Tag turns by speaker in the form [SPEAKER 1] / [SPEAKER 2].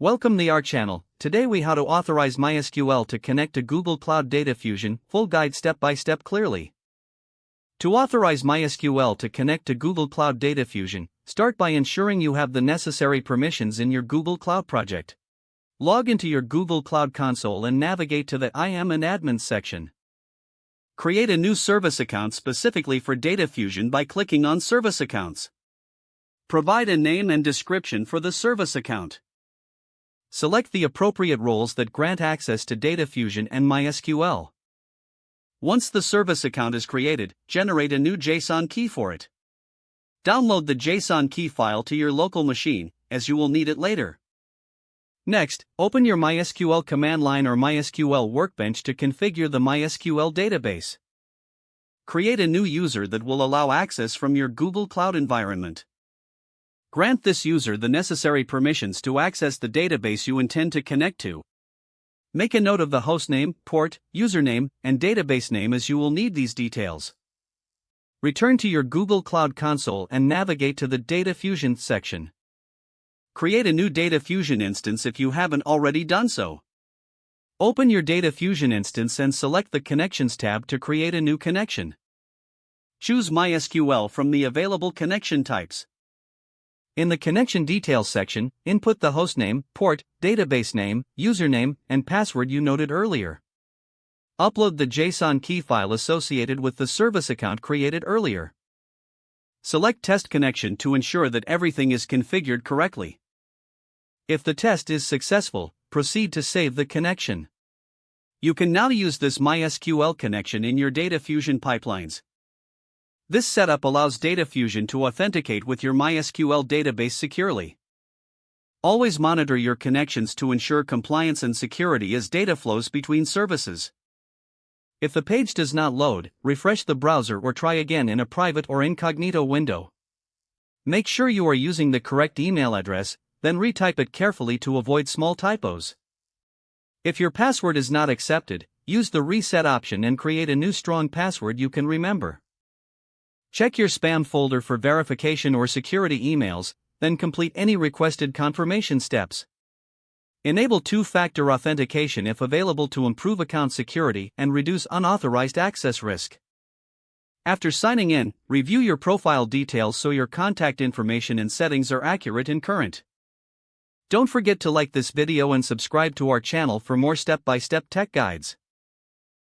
[SPEAKER 1] Welcome to our channel. Today we how to authorize MySQL to connect to Google Cloud Data Fusion, full guide step by step clearly. To authorize MySQL to connect to Google Cloud Data Fusion, start by ensuring you have the necessary permissions in your Google Cloud project. Log into your Google Cloud Console and navigate to the I am an admin section. Create a new service account specifically for Data Fusion by clicking on Service Accounts. Provide a name and description for the service account. Select the appropriate roles that grant access to Data Fusion and MySQL. Once the service account is created, generate a new JSON key for it. Download the JSON key file to your local machine, as you will need it later. Next, open your MySQL command line or MySQL workbench to configure the MySQL database. Create a new user that will allow access from your Google Cloud environment. Grant this user the necessary permissions to access the database you intend to connect to. Make a note of the hostname, port, username, and database name as you will need these details. Return to your Google Cloud Console and navigate to the Data Fusion section. Create a new Data Fusion instance if you haven't already done so. Open your Data Fusion instance and select the Connections tab to create a new connection. Choose MySQL from the available connection types. In the Connection Details section, input the hostname, port, database name, username, and password you noted earlier. Upload the JSON key file associated with the service account created earlier. Select Test Connection to ensure that everything is configured correctly. If the test is successful, proceed to save the connection. You can now use this MySQL connection in your Data Fusion pipelines. This setup allows Data Fusion to authenticate with your MySQL database securely. Always monitor your connections to ensure compliance and security as data flows between services. If the page does not load, refresh the browser or try again in a private or incognito window. Make sure you are using the correct email address, then retype it carefully to avoid small typos. If your password is not accepted, use the reset option and create a new strong password you can remember. Check your spam folder for verification or security emails, then complete any requested confirmation steps. Enable two-factor authentication if available to improve account security and reduce unauthorized access risk. After signing in, review your profile details so your contact information and settings are accurate and current. Don't forget to like this video and subscribe to our channel for more step-by-step tech guides.